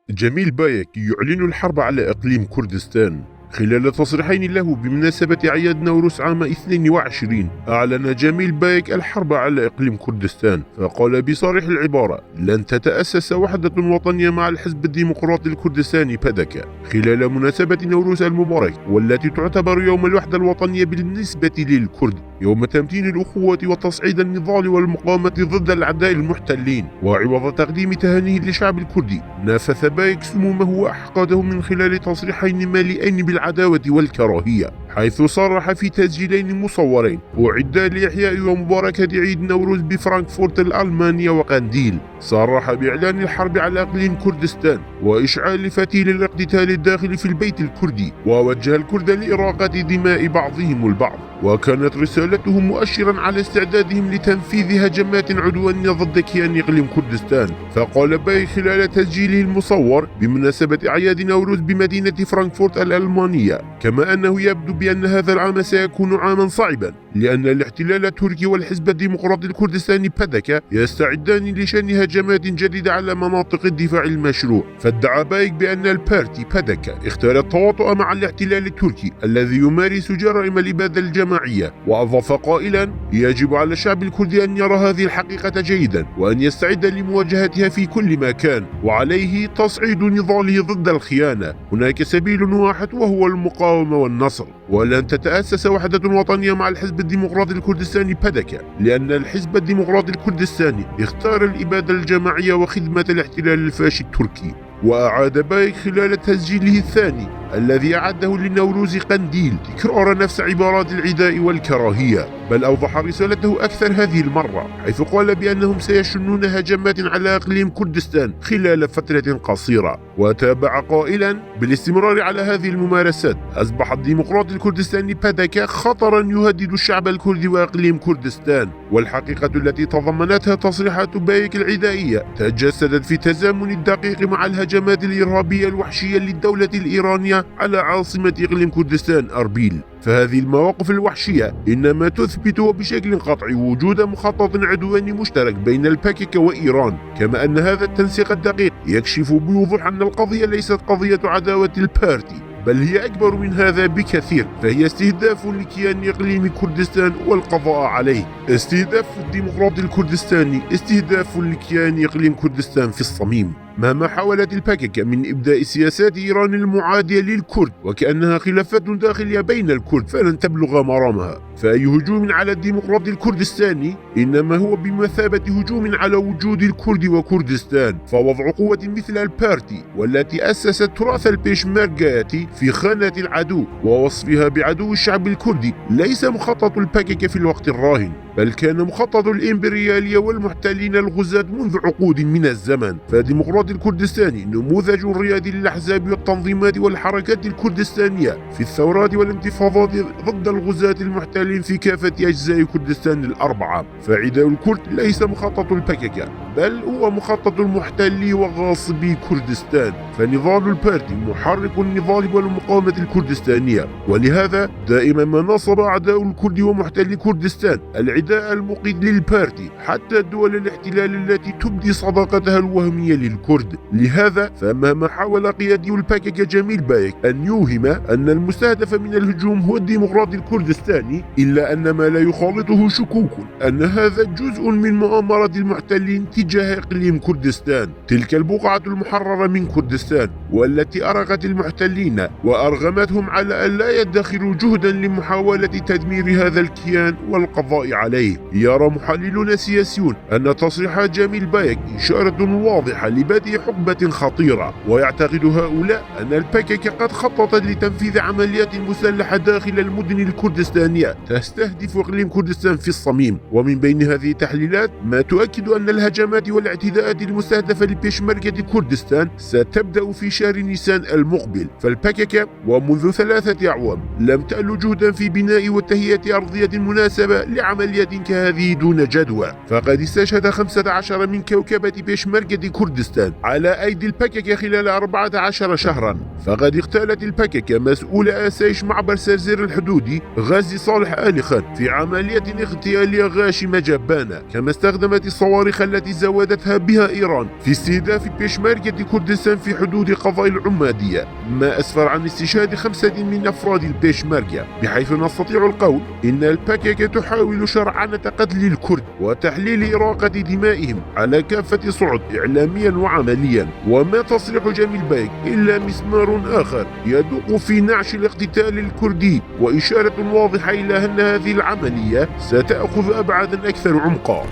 جميل بايك يعلن الحرب على إقليم كردستان. خلال تصريحين له بمناسبة أعياد نوروز عام 22 أعلن جميل بايك الحرب على إقليم كردستان، فقال بصريح العبارة: لن تتأسس وحدة وطنية مع الحزب الديمقراطي الكردستاني بادكا خلال مناسبة نوروز المبارك، والتي تعتبر يوم الوحدة الوطنية بالنسبة للكرد، يوم تمتين الأخوة وتصعيد النضال والمقاومة ضد الأعداء المحتلين. وعوض تقديم تهانيه للشعب الكردي، نافث بايك سمومه وأحقاده من خلال تصريحين مليئين بالعداوة والكراهية، حيث صرح في تسجيلين مصورين أعدا لإحياء ومباركة عيد نوروز بفرانكفورت الألمانية وقنديل. صرح بإعلان الحرب على إقليم كردستان وإشعال فتيل الاقتتال الداخلي في البيت الكردي، ووجه الكرد لإراقة دماء بعضهم البعض. وكانت رسالته مؤشرا على استعدادهم لتنفيذ هجمات عدوانية ضد كيان إقليم كردستان. فقال باي خلال تسجيله المصور بمناسبة أعياد نوروز بمدينة فرانكفورت الألمانية: كما أنه يبدو بأن هذا العام سيكون عاما صعبا، لأن الاحتلال التركي والحزب الديمقراطي الكردستاني بادكا يستعدان لشن هجمات جديدة على مناطق الدفاع المشروع. فادعى بايك بأن البارتي بادكا اختار التواطؤ مع الاحتلال التركي الذي يمارس جرائم الإبادة الجماعية، وأضاف قائلا: يجب على الشعب الكردي أن يرى هذه الحقيقة جيدا وأن يستعد لمواجهتها في كل مكان، وعليه تصعيد نضاله ضد الخيانة. هناك سبيل واحد وهو المقاومة والنصر، ولن تتأسس وحدة وطنية مع الحزب الديمقراطي الكردستاني بادكا، لأن الحزب الديمقراطي الكردستاني اختار الإبادة الجماعية وخدمة الاحتلال الفاشي التركي. وأعاد بايك خلال تسجيله الثاني الذي أعده لنوروز قنديل تكرار نفس عبارات العداء والكراهية، بل أوضح رسالته أكثر هذه المرة، حيث قال بأنهم سيشنون هجمات على إقليم كردستان خلال فترة قصيرة. وتابع قائلا: بالاستمرار على هذه الممارسات أصبح الديمقراطي الكردستاني بادكا خطرا يهدد الشعب الكردي وإقليم كردستان. والحقيقة التي تضمنتها تصريحات بايك العدائية تجسدت في تزامن الدقيق مع الهجمات الإرهابية الوحشية للدولة الإيرانية على عاصمة إقليم كردستان أربيل. فهذه المواقف الوحشية إنما تثبت وبشكل قطعي وجود مخطط عدواني مشترك بين الباكيكا وإيران، كما أن هذا التنسيق الدقيق يكشف بوضوح أن القضية ليست قضية عداوة البارتي، بل هي أكبر من هذا بكثير، فهي استهداف لكيان إقليم كردستان والقضاء عليه. استهداف الديمقراطي الكردستاني استهداف لكيان إقليم كردستان في الصميم. مهما حاولت الباكيكا من إبداء سياسات إيران المعادية للكرد وكأنها خلافات داخلية بين الكرد فلن تبلغ مرامها، فأي هجوم على الديمقراطي الكردستاني إنما هو بمثابة هجوم على وجود الكرد وكردستان. فوضع قوة مثل البارتي والتي أسست تراث البيشمركياتي في خانة العدو ووصفها بعدو الشعب الكردي ليس مخطط الباكيكا في الوقت الراهن، بل كان مخطط الإمبريالية والمحتلين الغزاة منذ عقود من الزمن. فالديمقراطي الكردستاني نموذج ريادي للأحزاب والتنظيمات والحركات الكردستانية في الثورات والانتفاضات ضد الغزاة المحتلين في كافة أجزاء كردستان الأربعة. فعداء الكرد ليس مخطط الباكيكا، بل هو مخطط المحتلي وغاصبي كردستان. فنضال البارتي محرك النضال والمقاومة الكردستانية، ولهذا دائما ما نصب أعداء الكرد ومحتلي كردستان العداء المقيت للبارتي حتى دول الاحتلال التي تبدي صداقتها الوهمية للكرد. لهذا فمهما حاول قيادي الباكيكا جميل بايك أن يوهم أن المستهدف من الهجوم هو الديمقراطي الكردستاني، إلا أن ما لا يخالطه شكوك أن هذا جزء من مؤامرة المحتلين تجاه إقليم كردستان، تلك البقعة المحررة من كردستان والتي أرغت المحتلين وأرغمتهم على أن لا يدخروا جهدا لمحاولة تدمير هذا الكيان والقضاء عليه. يرى محللون سياسيون أن تصريحات جميل بايك إشارة واضحة لبدء حقبة خطيرة، ويعتقد هؤلاء أن الباكيكا قد خططت لتنفيذ عمليات مسلحة داخل المدن الكردستانية تستهدف إقليم كردستان في الصميم. ومن بين هذه التحليلات ما تؤكد أن الهجمات والاعتداءات المستهدفة لبيشمركة كردستان ستبدأ في شهر نيسان المقبل. فالباكيكا ومنذ 3 أعوام لم تأل جهدا في بناء وتهيئة أرضية مناسبة لعملية كهذه دون جدوى، فقد استشهد 15 من كوكبة بيشمركة كردستان على أيدي الباكيكا خلال 14 شهرا. فقد اغتالت الباكيكا مسؤول آسايش معبر سرزير الحدودي غازي صالح آل خان في عملية اغتيالية غاشمة جبانة، كما استخدمت الصواريخ التي زودتها بها إيران في استهداف بيشمركة كردستان في حدود قضاء العمادية، ما أسفر عن استشهاد 5 من أفراد البيشمركة، بحيث نستطيع القول إن الباكيك تحاول شرعنة قتل الكرد وتحليل إراقة دمائهم على كافة صعد إعلاميا وعمليا. وما تصريح جميل بايك إلا مسمار آخر يدق في نعش الاقتتال الكردي، وإشارة واضحة إلى أن هذه العملية ستأخذ أبعادا أكثر عمقا.